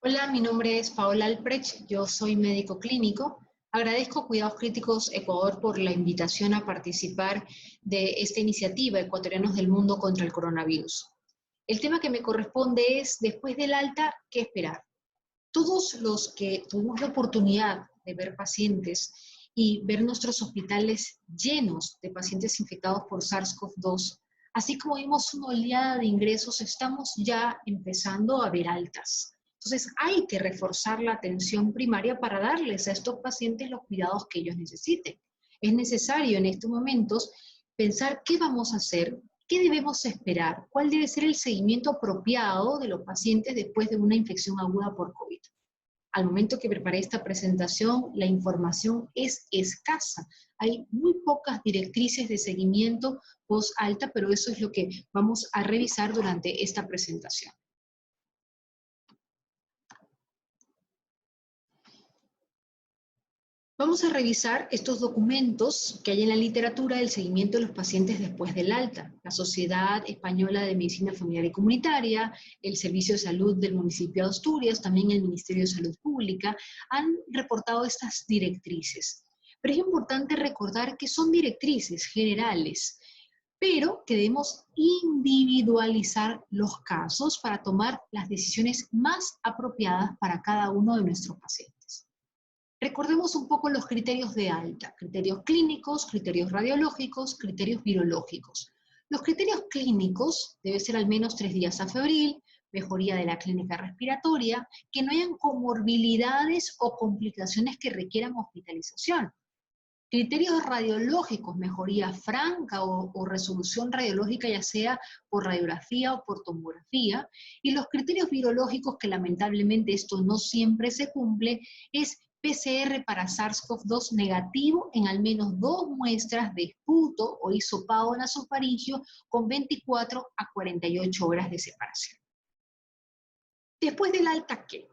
Hola, mi nombre es Paola Alprecht, yo soy médico clínico. Agradezco a Cuidados Críticos Ecuador por la invitación a participar de esta iniciativa Ecuatorianos del Mundo contra el Coronavirus. El tema que me corresponde es, después del alta, ¿qué esperar? Todos los que tuvimos la oportunidad de ver pacientes y ver nuestros hospitales llenos de pacientes infectados por SARS-CoV-2, así como vimos una oleada de ingresos, estamos ya empezando a ver altas. Entonces hay que reforzar la atención primaria para darles a estos pacientes los cuidados que ellos necesiten. Es necesario en estos momentos pensar qué vamos a hacer, qué debemos esperar, cuál debe ser el seguimiento apropiado de los pacientes después de una infección aguda por COVID. Al momento que preparé esta presentación, la información es escasa. Hay muy pocas directrices de seguimiento post-alta, pero eso es lo que vamos a revisar durante esta presentación. Vamos a revisar estos documentos que hay en la literatura del seguimiento de los pacientes después del alta. La Sociedad Española de Medicina Familiar y Comunitaria, el Servicio de Salud del municipio de Asturias, también el Ministerio de Salud Pública, han reportado estas directrices. Pero es importante recordar que son directrices generales, pero que debemos individualizar los casos para tomar las decisiones más apropiadas para cada uno de nuestros pacientes. Recordemos un poco los criterios de alta, criterios clínicos, criterios radiológicos, criterios virológicos. Los criterios clínicos deben ser al menos 3 días a febril, mejoría de la clínica respiratoria, que no hayan comorbilidades o complicaciones que requieran hospitalización. Criterios radiológicos, mejoría franca o resolución radiológica, ya sea por radiografía o por tomografía. Y los criterios virológicos, que lamentablemente esto no siempre se cumple, es PCR para SARS-CoV-2 negativo en al menos 2 muestras de esputo o hisopado nasofaringeo con 24 a 48 horas de separación. Después del alta, ¿qué?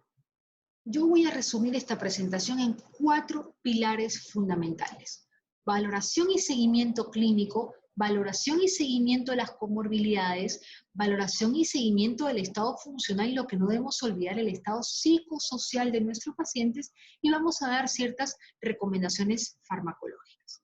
Yo voy a resumir esta presentación en 4 pilares fundamentales: valoración y seguimiento clínico, valoración y seguimiento de las comorbilidades, valoración y seguimiento del estado funcional y, lo que no debemos olvidar, el estado psicosocial de nuestros pacientes, y vamos a dar ciertas recomendaciones farmacológicas.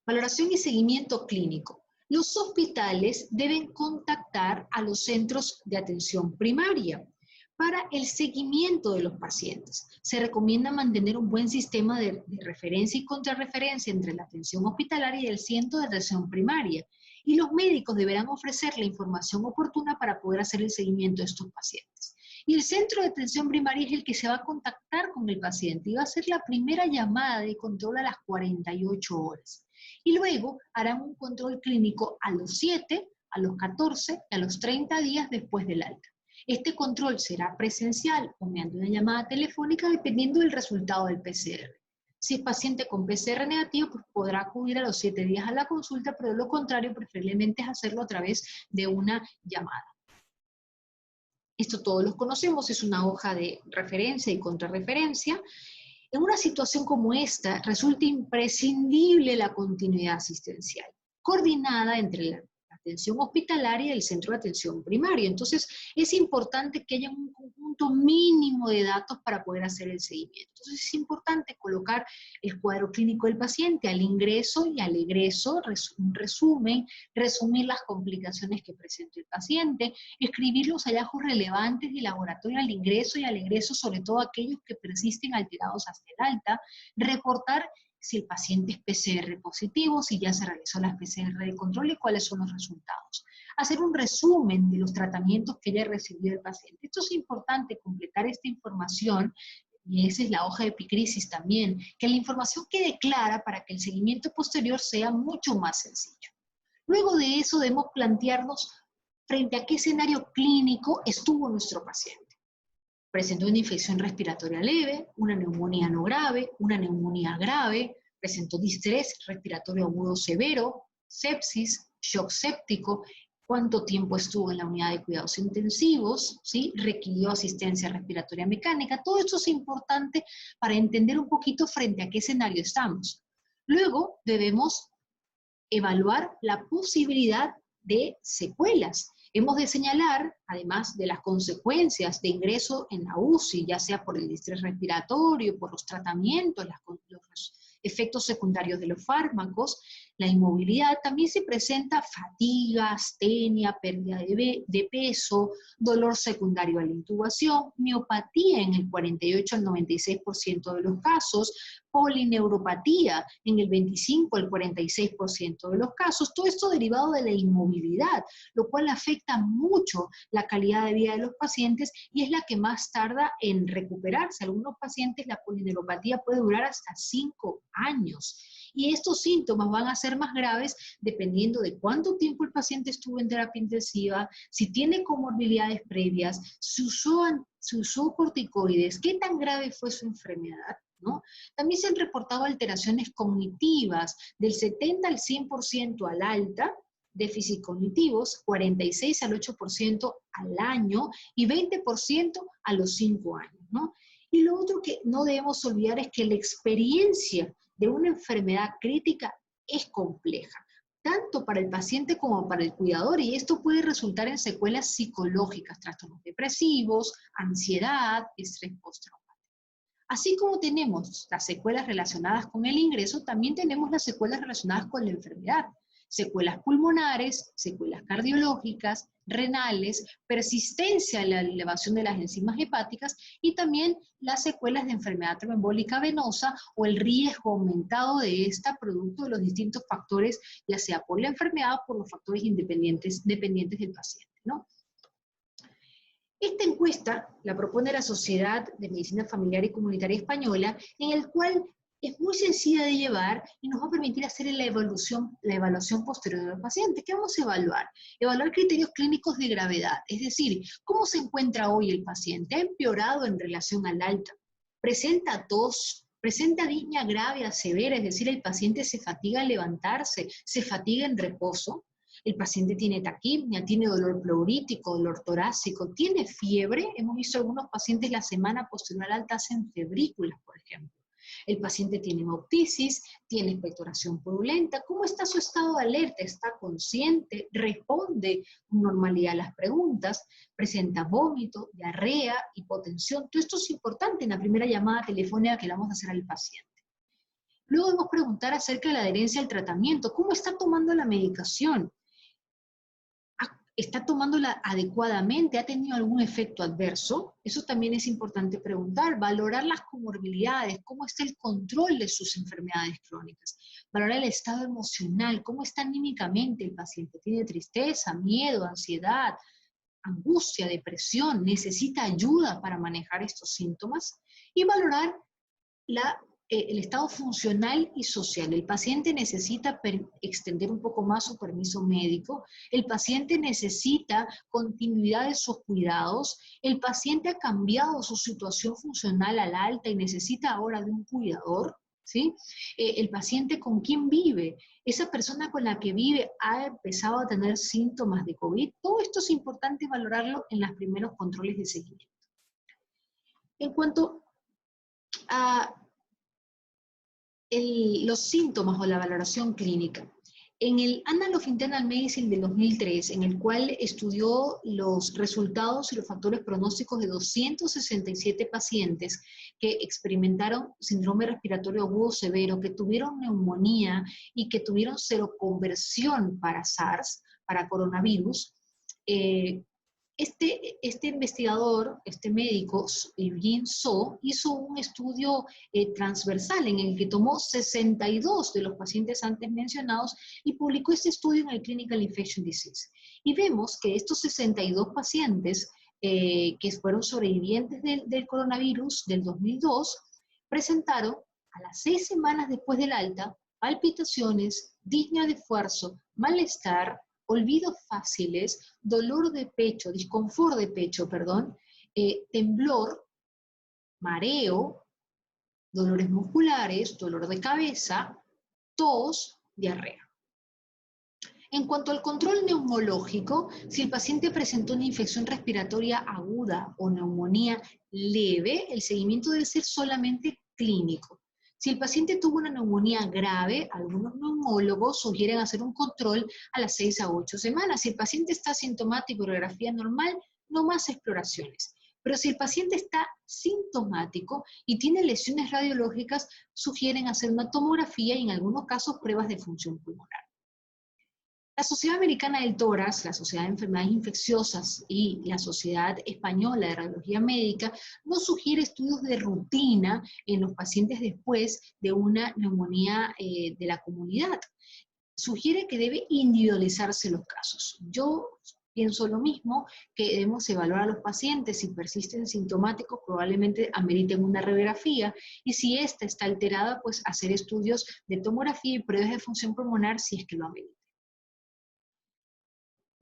Valoración y seguimiento clínico. Los hospitales deben contactar a los centros de atención primaria para el seguimiento de los pacientes. Se recomienda mantener un buen sistema de referencia y contrarreferencia entre la atención hospitalaria y el centro de atención primaria, y los médicos deberán ofrecer la información oportuna para poder hacer el seguimiento de estos pacientes. Y el centro de atención primaria es el que se va a contactar con el paciente y va a hacer la primera llamada de control a las 48 horas. Y luego harán un control clínico a los 7, a los 14 y a los 30 días después del alta. Este control será presencial o mediante una llamada telefónica, dependiendo del resultado del PCR. Si es paciente con PCR negativo, pues podrá acudir a los 7 días a la consulta, pero de lo contrario, preferiblemente es hacerlo a través de una llamada. Esto todos los conocemos, es una hoja de referencia y contrarreferencia. En una situación como esta, resulta imprescindible la continuidad asistencial, coordinada entre la atención hospitalaria y el centro de atención primaria. Entonces, es importante que haya un conjunto mínimo de datos para poder hacer el seguimiento. Entonces, es importante colocar el cuadro clínico del paciente al ingreso y al egreso, un resumen, resumir las complicaciones que presenta el paciente, escribir los hallazgos relevantes de laboratorio al ingreso y al egreso, sobre todo aquellos que persisten alterados hasta el alta, reportar si el paciente es PCR positivo, si ya se realizó las PCR de control y cuáles son los resultados. Hacer un resumen de los tratamientos que ya recibió el paciente. Esto es importante, completar esta información, y esa es la hoja de epicrisis también, que la información quede clara para que el seguimiento posterior sea mucho más sencillo. Luego de eso debemos plantearnos frente a qué escenario clínico estuvo nuestro paciente. Presentó una infección respiratoria leve, una neumonía no grave, una neumonía grave, presentó distrés respiratorio agudo severo, sepsis, shock séptico, cuánto tiempo estuvo en la unidad de cuidados intensivos, ¿sí? Requirió asistencia respiratoria mecánica. Todo esto es importante para entender un poquito frente a qué escenario estamos. Luego debemos evaluar la posibilidad de secuelas. Hemos de señalar, además de las consecuencias de ingreso en la UCI, ya sea por el distrés respiratorio, por los tratamientos, los efectos secundarios de los fármacos, la inmovilidad, también se presenta fatiga, astenia, pérdida de peso, dolor secundario a la intubación, miopatía en el 48 al 96% de los casos, polineuropatía en el 25 al 46% de los casos, todo esto derivado de la inmovilidad, lo cual afecta mucho la calidad de vida de los pacientes y es la que más tarda en recuperarse. Algunos pacientes la polineuropatía puede durar hasta 5 años. Y estos síntomas van a ser más graves dependiendo de cuánto tiempo el paciente estuvo en terapia intensiva, si tiene comorbilidades previas, si usó corticoides, qué tan grave fue su enfermedad, ¿no? También se han reportado alteraciones cognitivas del 70 al 100% al alta, déficit cognitivos, 46 al 8% al año y 20% a los 5 años, ¿no? Y lo otro que no debemos olvidar es que la experiencia de una enfermedad crítica es compleja, tanto para el paciente como para el cuidador, y esto puede resultar en secuelas psicológicas, trastornos depresivos, ansiedad, estrés postraumático. Así como tenemos las secuelas relacionadas con el ingreso, también tenemos las secuelas relacionadas con la enfermedad. Secuelas pulmonares, secuelas cardiológicas, renales, persistencia en la elevación de las enzimas hepáticas y también las secuelas de enfermedad tromboembólica venosa o el riesgo aumentado de esta producto de los distintos factores, ya sea por la enfermedad o por los factores dependientes del paciente, ¿no? Esta encuesta la propone la Sociedad de Medicina Familiar y Comunitaria Española, en el cual es muy sencilla de llevar y nos va a permitir hacer la evaluación posterior del paciente. ¿Qué vamos a evaluar? Evaluar criterios clínicos de gravedad, es decir, ¿cómo se encuentra hoy el paciente? ¿Ha empeorado en relación al alta? ¿Presenta tos? ¿Presenta disnea grave a severa? Es decir, el paciente se fatiga al levantarse, se fatiga en reposo. El paciente tiene taquipnia, tiene dolor pleurítico, dolor torácico, tiene fiebre. Hemos visto algunos pacientes la semana posterior al alta hacen febrículas, por ejemplo. El paciente tiene hemoptisis, tiene expectoración purulenta. ¿Cómo está su estado de alerta? ¿Está consciente? ¿Responde con normalidad a las preguntas? ¿Presenta vómito, diarrea, hipotensión? Todo esto es importante en la primera llamada telefónica que le vamos a hacer al paciente. Luego debemos preguntar acerca de la adherencia al tratamiento. ¿Cómo está tomando la medicación? ¿Está tomándola adecuadamente? ¿Ha tenido algún efecto adverso? Eso también es importante preguntar. Valorar las comorbilidades, cómo está el control de sus enfermedades crónicas. Valorar el estado emocional, cómo está anímicamente el paciente. ¿Tiene tristeza, miedo, ansiedad, angustia, depresión? ¿Necesita ayuda para manejar estos síntomas? Y valorar el estado funcional y social. El paciente necesita extender un poco más su permiso médico, el paciente necesita continuidad de sus cuidados, el paciente ha cambiado su situación funcional al alta y necesita ahora de un cuidador, ¿sí? El paciente con quién vive, esa persona con la que vive ha empezado a tener síntomas de COVID. Todo esto es importante valorarlo en los primeros controles de seguimiento. En cuanto a los síntomas o la valoración clínica. En el Annals of Internal Medicine de 2003, en el cual estudió los resultados y los factores pronósticos de 267 pacientes que experimentaron síndrome respiratorio agudo severo, que tuvieron neumonía y que tuvieron seroconversión para SARS, para coronavirus, este investigador, este médico, Eugene So, hizo un estudio transversal en el que tomó 62 de los pacientes antes mencionados y publicó este estudio en el Clinical Infectious Disease. Y vemos que estos 62 pacientes que fueron sobrevivientes del coronavirus del 2002, presentaron a las 6 semanas después del alta palpitaciones, disnea de esfuerzo, malestar, olvidos fáciles, dolor de pecho, disconfort de pecho, perdón, temblor, mareo, dolores musculares, dolor de cabeza, tos, diarrea. En cuanto al control neumológico, si el paciente presentó una infección respiratoria aguda o neumonía leve, el seguimiento debe ser solamente clínico. Si el paciente tuvo una neumonía grave, algunos neumólogos sugieren hacer un control a las 6 a 8 semanas. Si el paciente está asintomático, radiografía normal, no más exploraciones. Pero si el paciente está sintomático y tiene lesiones radiológicas, sugieren hacer una tomografía y en algunos casos pruebas de función pulmonar. La Sociedad Americana del Tórax, la Sociedad de Enfermedades Infecciosas y la Sociedad Española de Radiología Médica no sugiere estudios de rutina en los pacientes después de una neumonía de la comunidad. Sugiere que debe individualizarse los casos. Yo pienso lo mismo, que debemos evaluar a los pacientes. Si persisten sintomáticos, probablemente ameriten una radiografía, y si esta está alterada, pues hacer estudios de tomografía y pruebas de función pulmonar si es que lo amerita.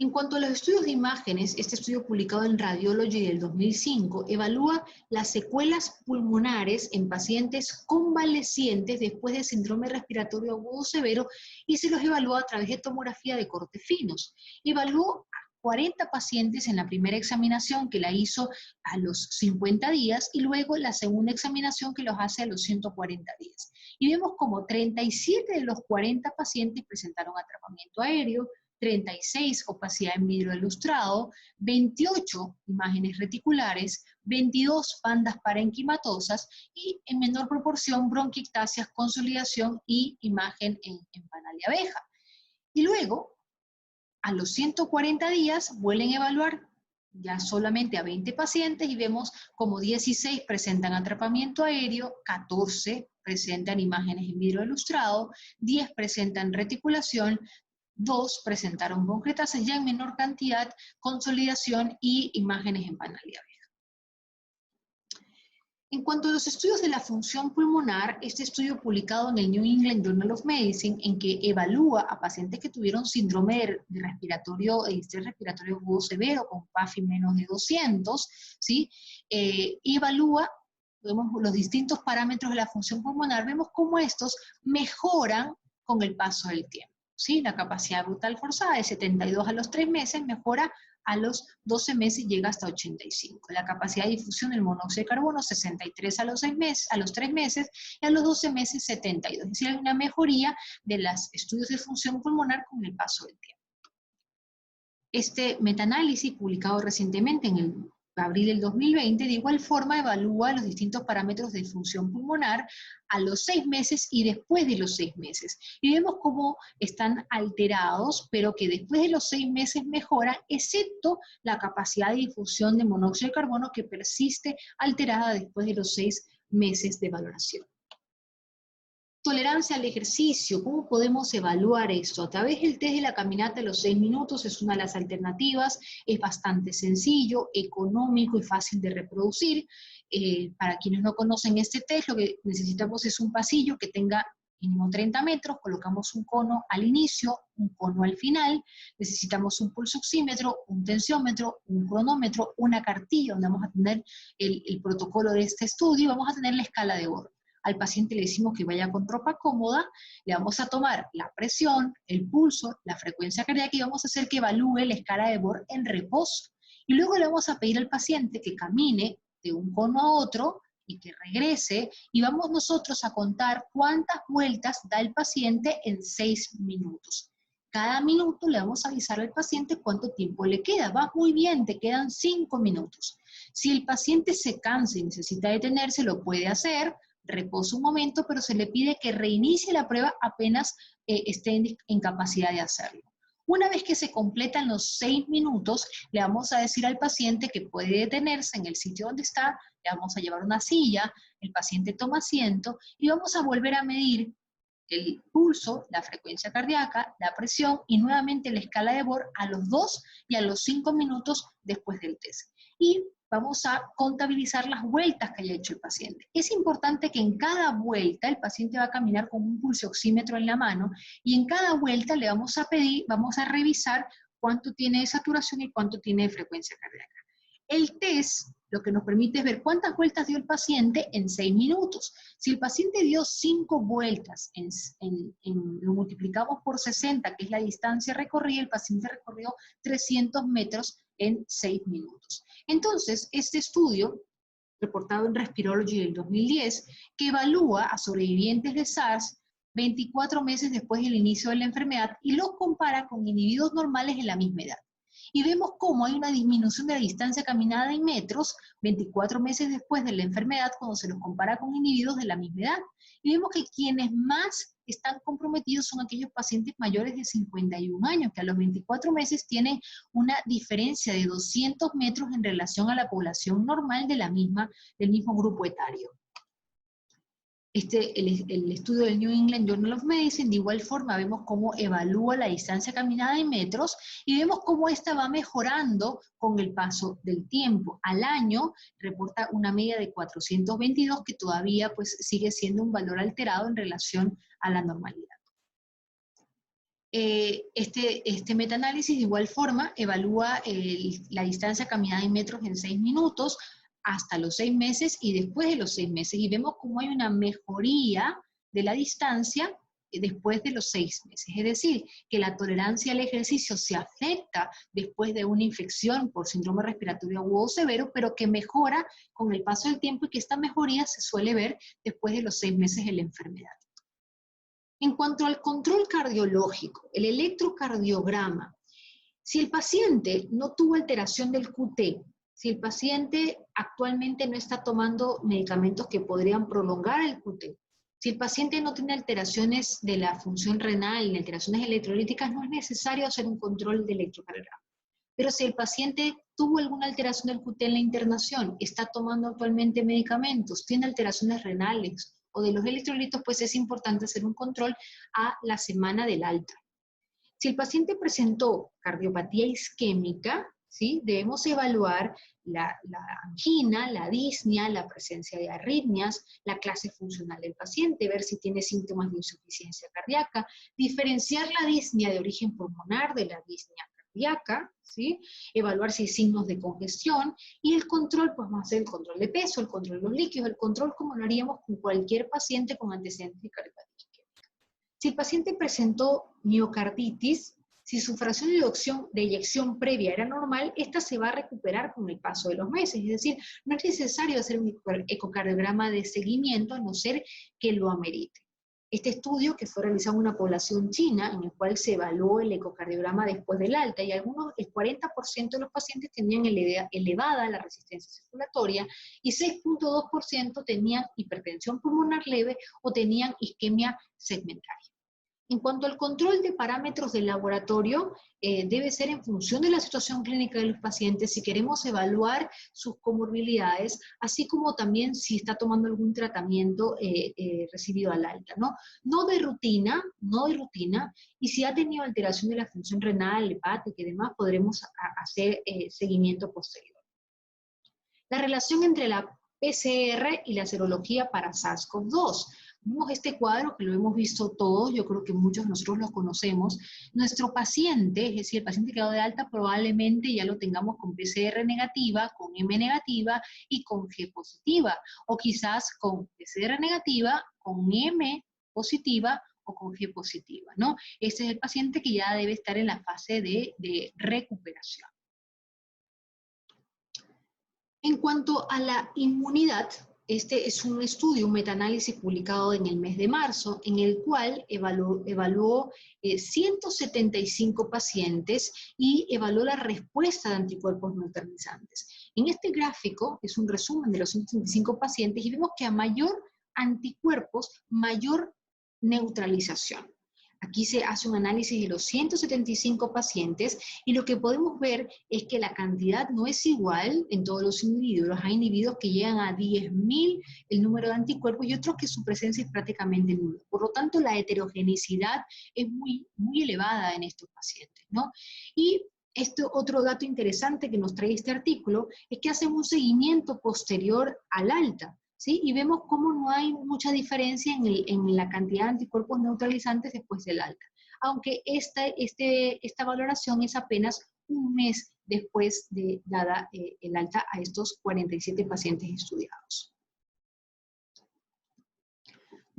En cuanto a los estudios de imágenes, este estudio publicado en Radiology del 2005 evalúa las secuelas pulmonares en pacientes convalecientes después de síndrome respiratorio agudo severo y se los evalúa a través de tomografía de cortes finos. Evaluó a 40 pacientes en la primera examinación que la hizo a los 50 días y luego la segunda examinación que los hace a los 140 días. Y vemos como 37 de los 40 pacientes presentaron atrapamiento aéreo, 36 opacidad en vidrio ilustrado, 28 imágenes reticulares, 22 bandas parenquimatosas y en menor proporción bronquiectasias, consolidación y imagen en panal de abeja. Y luego, a los 140 días, vuelven a evaluar ya solamente a 20 pacientes y vemos como 16 presentan atrapamiento aéreo, 14 presentan imágenes en vidrio ilustrado, 10 presentan reticulación, 2 presentaron bronquiectasias ya en menor cantidad, consolidación y imágenes en panal de abeja. En cuanto a los estudios de la función pulmonar, este estudio publicado en el New England Journal of Medicine, en que evalúa a pacientes que tuvieron síndrome de respiratorio, estrés respiratorio agudo severo con PAFI menos de 200, ¿sí? Y evalúa, vemos los distintos parámetros de la función pulmonar, vemos cómo estos mejoran con el paso del tiempo. ¿Sí? La capacidad brutal forzada de 72 a los 3 meses mejora a los 12 meses y llega hasta 85. La capacidad de difusión del monóxido de carbono 63 a los 3 meses y a los 12 meses 72. Es decir, hay una mejoría de los estudios de función pulmonar con el paso del tiempo. Este metaanálisis publicado recientemente en el abril del 2020, de igual forma evalúa los distintos parámetros de función pulmonar a los 6 meses y después de los 6 meses. Y vemos cómo están alterados, pero que después de los 6 meses mejoran, excepto la capacidad de difusión de monóxido de carbono que persiste alterada después de los 6 meses de valoración. Tolerancia al ejercicio, ¿cómo podemos evaluar esto? A través del test de la caminata de los 6 minutos es una de las alternativas, es bastante sencillo, económico y fácil de reproducir. Para quienes no conocen este test, lo que necesitamos es un pasillo que tenga mínimo 30 metros, colocamos un cono al inicio, un cono al final, necesitamos un pulso oxímetro, un tensiómetro, un cronómetro, una cartilla donde vamos a tener el protocolo de este estudio y vamos a tener la escala de Bohr. Al paciente le decimos que vaya con ropa cómoda, le vamos a tomar la presión, el pulso, la frecuencia cardíaca y vamos a hacer que evalúe la escala de Bohr en reposo. Y luego le vamos a pedir al paciente que camine de un cono a otro y que regrese y vamos nosotros a contar cuántas vueltas da el paciente en 6 minutos. Cada minuto le vamos a avisar al paciente cuánto tiempo le queda. Va muy bien, te quedan 5 minutos. Si el paciente se cansa y necesita detenerse, lo puede hacer, reposa un momento, pero se le pide que reinicie la prueba apenas esté en capacidad de hacerlo. Una vez que se completan los 6 minutos, le vamos a decir al paciente que puede detenerse en el sitio donde está, le vamos a llevar una silla, el paciente toma asiento y vamos a volver a medir el pulso, la frecuencia cardíaca, la presión y nuevamente la escala de Bohr a los 2 y a los 5 minutos después del test. Y vamos a contabilizar las vueltas que haya hecho el paciente. Es importante que en cada vuelta el paciente va a caminar con un pulso oxímetro en la mano y en cada vuelta le vamos a pedir, vamos a revisar cuánto tiene de saturación y cuánto tiene de frecuencia cardíaca. El test lo que nos permite es ver cuántas vueltas dio el paciente en 6 minutos. Si el paciente dio 5 vueltas, lo multiplicamos por 60, que es la distancia recorrida, el paciente recorrió 300 metros en 6 minutos. Entonces, este estudio reportado en Respirology del 2010, que evalúa a sobrevivientes de SARS 24 meses después del inicio de la enfermedad y los compara con individuos normales en la misma edad. Y vemos cómo hay una disminución de la distancia caminada en metros 24 meses después de la enfermedad cuando se los compara con individuos de la misma edad. Y vemos que quienes más están comprometidos son aquellos pacientes mayores de 51 años, que a los 24 meses tienen una diferencia de 200 metros en relación a la población normal de del mismo grupo etario. El estudio del New England Journal of Medicine, de igual forma, vemos cómo evalúa la distancia caminada en metros y vemos cómo esta va mejorando con el paso del tiempo. Al año reporta una media de 422, que todavía pues, sigue siendo un valor alterado en relación a la normalidad. Este metaanálisis de igual forma evalúa la distancia caminada en metros en 6 minutos, hasta los 6 meses y después de los 6 meses. Y vemos cómo hay una mejoría de la distancia después de los 6 meses. Es decir, que la tolerancia al ejercicio se afecta después de una infección por síndrome respiratorio agudo severo, pero que mejora con el paso del tiempo y que esta mejoría se suele ver después de los 6 meses de la enfermedad. En cuanto al control cardiológico, el electrocardiograma, si el paciente no tuvo alteración del QT, si el paciente actualmente no está tomando medicamentos que podrían prolongar el QT, si el paciente no tiene alteraciones de la función renal, ni alteraciones electrolíticas, no es necesario hacer un control de electrocardiograma. Pero si el paciente tuvo alguna alteración del QT en la internación, está tomando actualmente medicamentos, tiene alteraciones renales o de los electrolitos, pues es importante hacer un control a la semana del alta. Si el paciente presentó cardiopatía isquémica, ¿sí? Debemos evaluar la angina, la disnea, la presencia de arritmias, la clase funcional del paciente, ver si tiene síntomas de insuficiencia cardíaca, diferenciar la disnea de origen pulmonar de la disnea cardíaca, ¿sí? Evaluar si hay signos de congestión, y el control, pues vamos a hacer el control de peso, el control de los líquidos, el control como lo haríamos con cualquier paciente con antecedentes de cardiopatía isquémica. Si el paciente presentó miocarditis, si su fracción de eyección previa era normal, esta se va a recuperar con el paso de los meses. Es decir, no es necesario hacer un ecocardiograma de seguimiento a no ser que lo amerite. Este estudio, que fue realizado en una población china, en el cual se evaluó el ecocardiograma después del alta, y el 40% de los pacientes tenían elevada la resistencia circulatoria, y 6.2% tenían hipertensión pulmonar leve o tenían isquemia segmentaria. En cuanto al control de parámetros del laboratorio, debe ser en función de la situación clínica de los pacientes, si queremos evaluar sus comorbilidades, así como también si está tomando algún tratamiento recibido al alta, ¿no? No de rutina, y si ha tenido alteración de la función renal, hepática y demás, podremos hacer seguimiento posterior. La relación entre la PCR y la serología para SARS-CoV-2. Vemos este cuadro que lo hemos visto todos, yo creo que muchos de nosotros lo conocemos. Nuestro paciente, es decir, el paciente que quedó de alta, probablemente ya lo tengamos con PCR negativa, con M negativa y con G positiva, o quizás con PCR negativa, con M positiva o con G positiva, ¿no? Este es el paciente que ya debe estar en la fase de recuperación. En cuanto a la inmunidad, este es un estudio, un metaanálisis publicado en el mes de marzo, en el cual evaluó 175 pacientes y evaluó la respuesta de anticuerpos neutralizantes. En este gráfico es un resumen de los 175 pacientes y vemos que a mayor anticuerpos, mayor neutralización. Aquí se hace un análisis de los 175 pacientes y lo que podemos ver es que la cantidad no es igual en todos los individuos. Hay individuos que llegan a 10.000 el número de anticuerpos y otros que su presencia es prácticamente nula. Por lo tanto, la heterogeneidad es muy elevada en estos pacientes, ¿no? Y otro dato interesante que nos trae este artículo es que hacen un seguimiento posterior al alta, ¿sí? Y vemos cómo no hay mucha diferencia en la cantidad de anticuerpos neutralizantes después del alta, aunque esta valoración es apenas un mes después de dada el alta a estos 47 pacientes estudiados.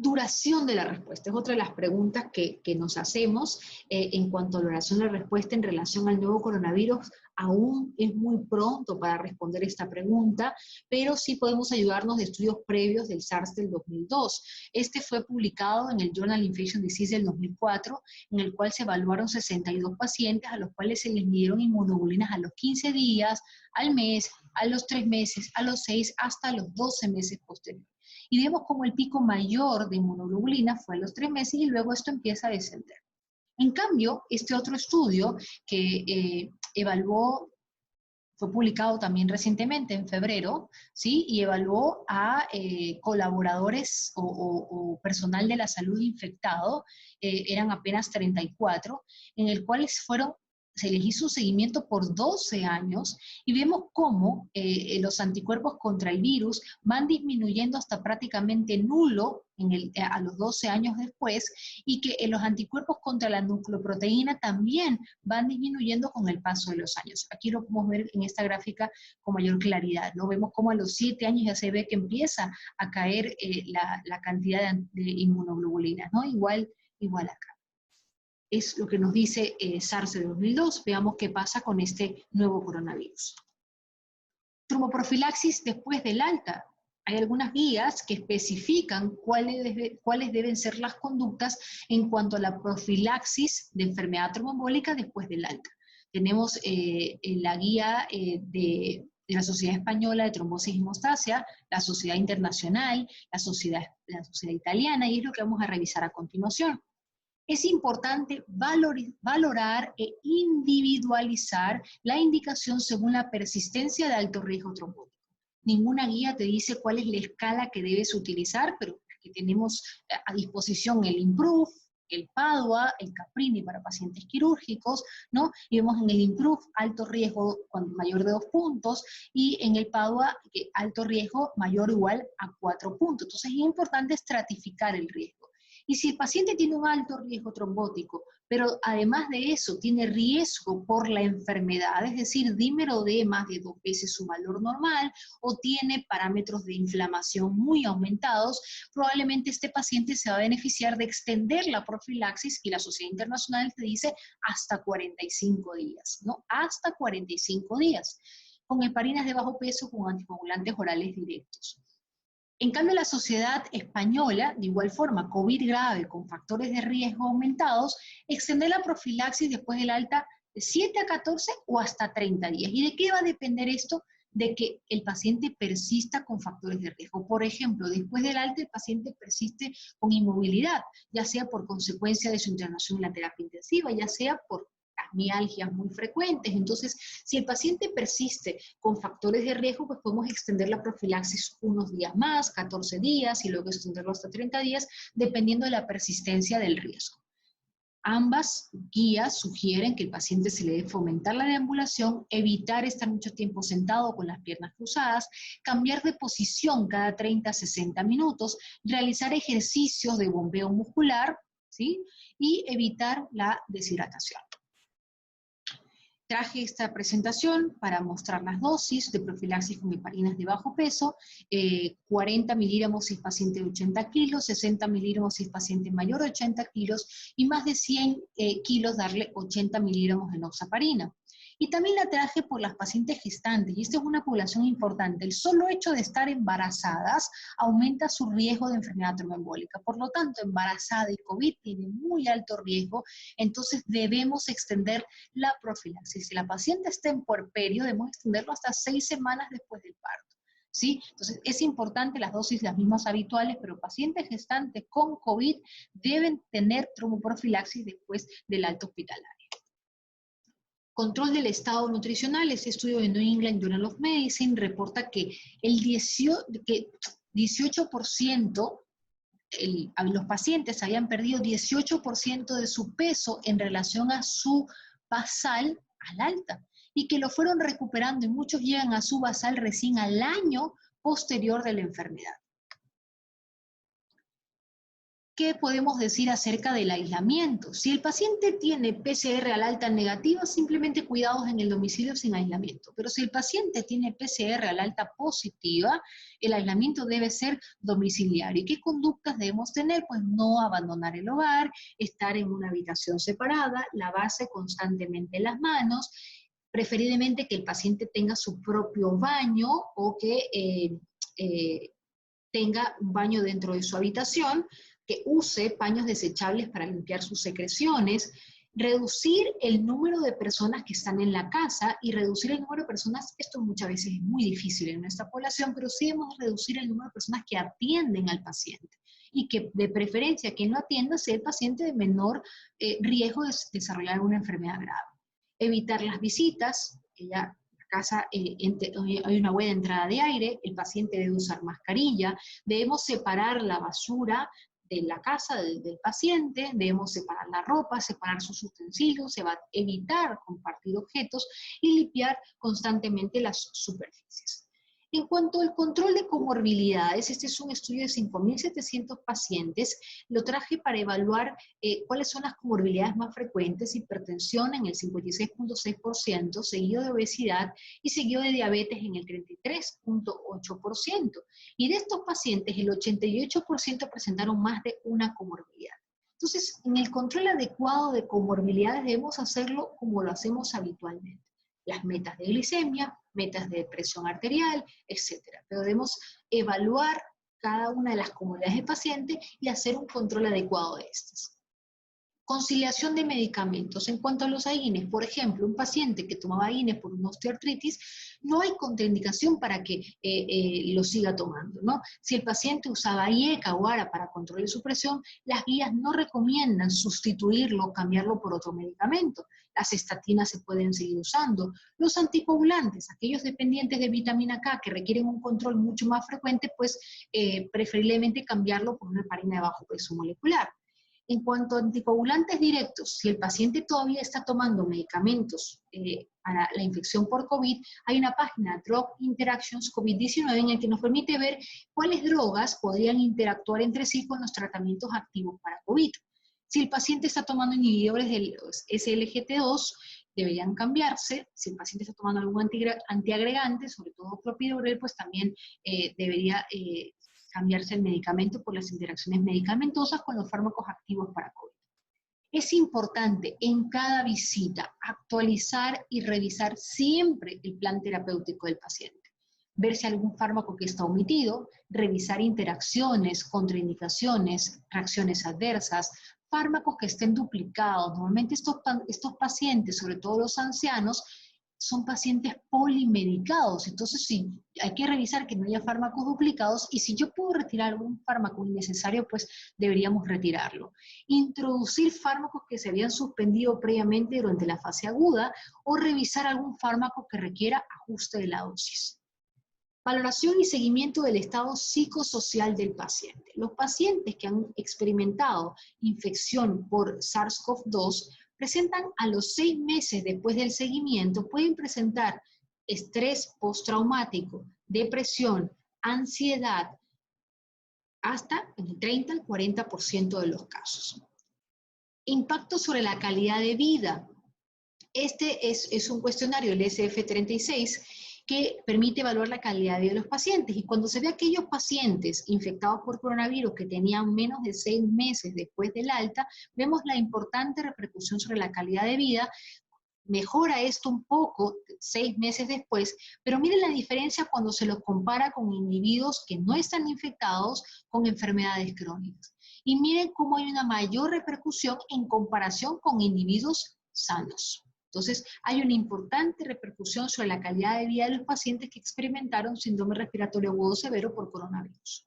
Duración de la respuesta es otra de las preguntas que nos hacemos en cuanto a la duración de la respuesta en relación al nuevo coronavirus. Aún es muy pronto para responder esta pregunta, pero sí podemos ayudarnos de estudios previos del SARS del 2002. Este fue publicado en el Journal Infectious Disease del 2004, en el cual se evaluaron 62 pacientes a los cuales se les midieron inmunoglobulinas a los 15 días, al mes, a los 3 meses, a los 6, hasta los 12 meses posteriores. Y vemos como el pico mayor de inmunoglobulina fue a los 3 meses y luego esto empieza a descender. En cambio, este otro estudio que fue publicado también recientemente en febrero, ¿sí? Y evaluó a colaboradores o personal de la salud infectado, eran apenas 34, en el cual se les hizo un seguimiento por 12 años y vemos cómo los anticuerpos contra el virus van disminuyendo hasta prácticamente nulo a los 12 años después, y que los anticuerpos contra la nucleoproteína también van disminuyendo con el paso de los años. Aquí lo podemos ver en esta gráfica con mayor claridad, ¿no? Vemos cómo a los 7 años ya se ve que empieza a caer la cantidad de inmunoglobulinas, ¿no? Igual acá. Es lo que nos dice SARS de 2002. Veamos qué pasa con este nuevo coronavirus. Tromboprofilaxis después del alta. Hay algunas guías que especifican cuáles deben ser las conductas en cuanto a la profilaxis de enfermedad tromboembólica después del alta. Tenemos la guía de la Sociedad Española de Trombosis y Hemostasia, la Sociedad Internacional, la Sociedad Italiana, y es lo que vamos a revisar a continuación. Es importante valorar e individualizar la indicación según la persistencia de alto riesgo trombótico. Ninguna guía te dice cuál es la escala que debes utilizar, pero aquí tenemos a disposición el IMPROVE, el PADUA, el CAPRINI para pacientes quirúrgicos, ¿no? Y vemos en el IMPROVE alto riesgo mayor de 2 puntos, y en el PADUA alto riesgo mayor o igual a 4 puntos. Entonces es importante estratificar el riesgo. Y si el paciente tiene un alto riesgo trombótico, pero además de eso tiene riesgo por la enfermedad, es decir, dímero D más de 2 veces su valor normal, o tiene parámetros de inflamación muy aumentados, probablemente este paciente se va a beneficiar de extender la profilaxis, y la Sociedad Internacional te dice hasta 45 días, ¿no? Hasta 45 días, con heparinas de bajo peso con anticoagulantes orales directos. En cambio, la Sociedad Española, de igual forma, COVID grave con factores de riesgo aumentados, extender la profilaxis después del alta de 7 a 14 o hasta 30 días. ¿Y de qué va a depender esto? De que el paciente persista con factores de riesgo. Por ejemplo, después del alta el paciente persiste con inmovilidad, ya sea por consecuencia de su internación en la terapia intensiva, ya sea por mialgias muy frecuentes. Entonces, si el paciente persiste con factores de riesgo, pues podemos extender la profilaxis unos días más, 14 días, y luego extenderlo hasta 30 días, dependiendo de la persistencia del riesgo. Ambas guías sugieren que el paciente se le debe fomentar la deambulación, evitar estar mucho tiempo sentado con las piernas cruzadas, cambiar de posición cada 30 a 60 minutos, realizar ejercicios de bombeo muscular, ¿sí? Y evitar la deshidratación. Traje esta presentación para mostrar las dosis de profilaxis con heparinas de bajo peso, 40 miligramos si es paciente de 80 kilos, 60 miligramos si es paciente mayor de 80 kilos, y más de 100 kilos darle 80 miligramos de enoxaparina. Y también la traje por las pacientes gestantes, y esta es una población importante. El solo hecho de estar embarazadas aumenta su riesgo de enfermedad tromboembólica. Por lo tanto, embarazada y COVID tiene muy alto riesgo, entonces debemos extender la profilaxis. Si la paciente está en puerperio, debemos extenderlo hasta 6 semanas después del parto, ¿sí? Entonces, es importante las dosis las mismas habituales, pero pacientes gestantes con COVID deben tener tromboprofilaxis después del alta hospitalario. Control del estado nutricional. Este estudio de New England Journal of Medicine reporta que el 18%, los pacientes habían perdido 18% de su peso en relación a su basal al alta, y que lo fueron recuperando, y muchos llegan a su basal recién al año posterior de la enfermedad. ¿qué podemos decir acerca del aislamiento? Si el paciente tiene PCR al alta negativa, simplemente cuidados en el domicilio sin aislamiento. Pero si el paciente tiene PCR al alta positiva, el aislamiento debe ser domiciliario. ¿Y qué conductas debemos tener? Pues no abandonar el hogar, estar en una habitación separada, lavarse constantemente las manos, preferiblemente que el paciente tenga su propio baño o que tenga un baño dentro de su habitación, que use paños desechables para limpiar sus secreciones, reducir el número de personas que están en la casa y reducir el número de personas, esto muchas veces es muy difícil en nuestra población, pero sí debemos reducir el número de personas que atienden al paciente y que de preferencia quien lo atienda sea el paciente de menor riesgo de desarrollar una enfermedad grave. Evitar las visitas, que ya casa hay una buena entrada de aire, el paciente debe usar mascarilla, debemos separar la basura de la casa del paciente, debemos separar la ropa, separar sus utensilios, se va a evitar compartir objetos y limpiar constantemente las superficies. En cuanto al control de comorbilidades, este es un estudio de 5.700 pacientes, lo traje para evaluar cuáles son las comorbilidades más frecuentes: hipertensión en el 56.6%, seguido de obesidad y seguido de diabetes en el 33.8%. Y de estos pacientes, el 88% presentaron más de una comorbilidad. Entonces, en el control adecuado de comorbilidades debemos hacerlo como lo hacemos habitualmente. Las metas de glicemia, metas de presión arterial, etc. Pero debemos evaluar cada una de las comorbilidades del paciente y hacer un control adecuado de estas. Conciliación de medicamentos. En cuanto a los AINES, por ejemplo, un paciente que tomaba AINES por una osteoartritis, no hay contraindicación para que lo siga tomando, ¿no? Si el paciente usaba IECA o ARA para control de su presión, las guías no recomiendan sustituirlo o cambiarlo por otro medicamento. Las estatinas se pueden seguir usando. Los anticoagulantes, aquellos dependientes de vitamina K que requieren un control mucho más frecuente, pues preferiblemente cambiarlo por una heparina de bajo peso molecular. En cuanto a anticoagulantes directos, si el paciente todavía está tomando medicamentos para la infección por COVID, hay una página, Drug Interactions COVID-19, en el que nos permite ver cuáles drogas podrían interactuar entre sí con los tratamientos activos para COVID. Si el paciente está tomando inhibidores del SGLT2, deberían cambiarse. Si el paciente está tomando algún antiagregante, sobre todo clopidogrel, pues también debería cambiarse el medicamento por las interacciones medicamentosas con los fármacos activos para COVID. Es importante en cada visita actualizar y revisar siempre el plan terapéutico del paciente. Ver si hay algún fármaco que está omitido, revisar interacciones, contraindicaciones, reacciones adversas, fármacos que estén duplicados. Normalmente estos pacientes, sobre todo los ancianos, son pacientes polimedicados, entonces sí, hay que revisar que no haya fármacos duplicados, y si yo puedo retirar algún fármaco innecesario, pues deberíamos retirarlo. Introducir fármacos que se habían suspendido previamente durante la fase aguda, o revisar algún fármaco que requiera ajuste de la dosis. Valoración y seguimiento del estado psicosocial del paciente. Los pacientes que han experimentado infección por SARS-CoV-2 presentan a los 6 meses después del seguimiento, pueden presentar estrés postraumático, depresión, ansiedad, hasta el 30 al 40% de los casos. Impacto sobre la calidad de vida. Este es un cuestionario, el SF36, que permite evaluar la calidad de vida de los pacientes, y cuando se ve aquellos pacientes infectados por coronavirus que tenían menos de 6 meses después del alta, vemos la importante repercusión sobre la calidad de vida. Mejora esto un poco 6 meses después, pero miren la diferencia cuando se los compara con individuos que no están infectados con enfermedades crónicas. Y miren cómo hay una mayor repercusión en comparación con individuos sanos. Entonces, hay una importante repercusión sobre la calidad de vida de los pacientes que experimentaron síndrome respiratorio agudo severo por coronavirus.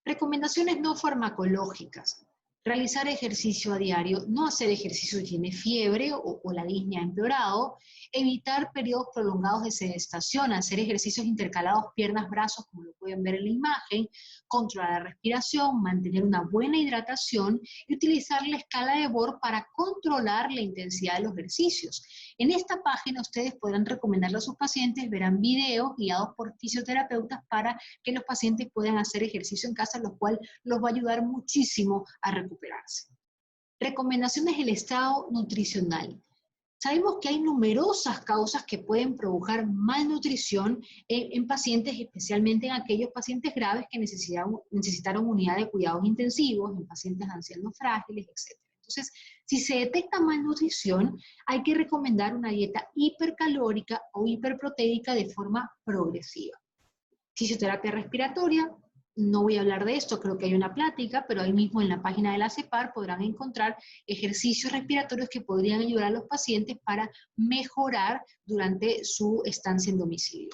Recomendaciones no farmacológicas. Realizar ejercicio a diario, no hacer ejercicio si tiene fiebre o la disnea ha empeorado, evitar periodos prolongados de sedestación, hacer ejercicios intercalados piernas, brazos, como lo pueden ver en la imagen, controlar la respiración, mantener una buena hidratación y utilizar la escala de Borg para controlar la intensidad de los ejercicios. En esta página ustedes podrán recomendarle a sus pacientes, verán videos guiados por fisioterapeutas para que los pacientes puedan hacer ejercicio en casa, lo cual los va a ayudar muchísimo a recuperarse. Recomendaciones del estado nutricional. Sabemos que hay numerosas causas que pueden provocar malnutrición en pacientes, especialmente en aquellos pacientes graves que necesitaron unidad de cuidados intensivos, en pacientes ancianos frágiles, etc. Entonces, si se detecta malnutrición, hay que recomendar una dieta hipercalórica o hiperproteica de forma progresiva. Fisioterapia respiratoria, no voy a hablar de esto, creo que hay una plática, pero ahí mismo en la página de la CEPAR podrán encontrar ejercicios respiratorios que podrían ayudar a los pacientes para mejorar durante su estancia en domicilio.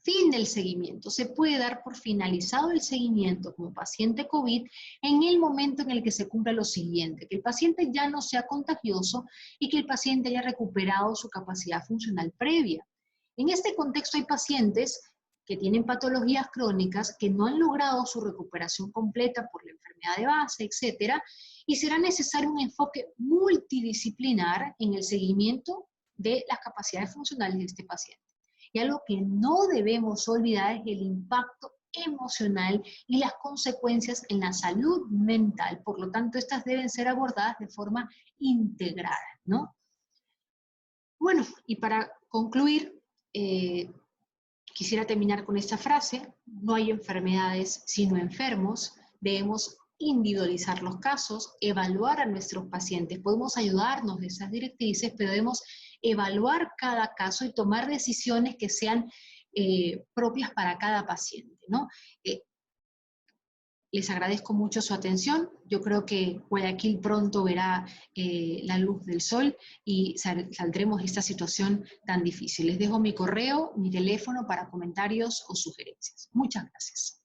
Fin del seguimiento. Se puede dar por finalizado el seguimiento como paciente COVID en el momento en el que se cumpla lo siguiente, que el paciente ya no sea contagioso y que el paciente haya recuperado su capacidad funcional previa. En este contexto hay pacientes que tienen patologías crónicas que no han logrado su recuperación completa por la enfermedad de base, etcétera, y será necesario un enfoque multidisciplinar en el seguimiento de las capacidades funcionales de este paciente. Y algo que no debemos olvidar es el impacto emocional y las consecuencias en la salud mental. Por lo tanto, estas deben ser abordadas de forma integrada, ¿no? Bueno, y para concluir, quisiera terminar con esta frase: no hay enfermedades sino enfermos. Debemos individualizar los casos, evaluar a nuestros pacientes. Podemos ayudarnos de esas directrices, pero debemos evaluar cada caso y tomar decisiones que sean propias para cada paciente, ¿no? Les agradezco mucho su atención. Yo creo que Guayaquil pronto verá la luz del sol y saldremos de esta situación tan difícil. Les dejo mi correo, mi teléfono para comentarios o sugerencias. Muchas gracias.